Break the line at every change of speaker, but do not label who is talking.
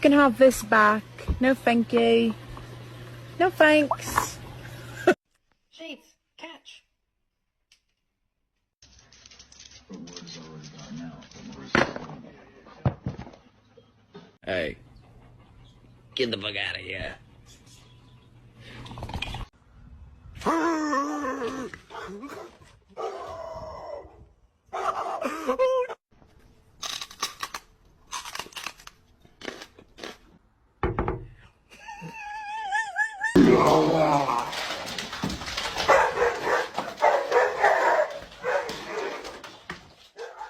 You can have this back. No thank you. No thanks.
Shades, catch.
Hey, get the fuck out of here.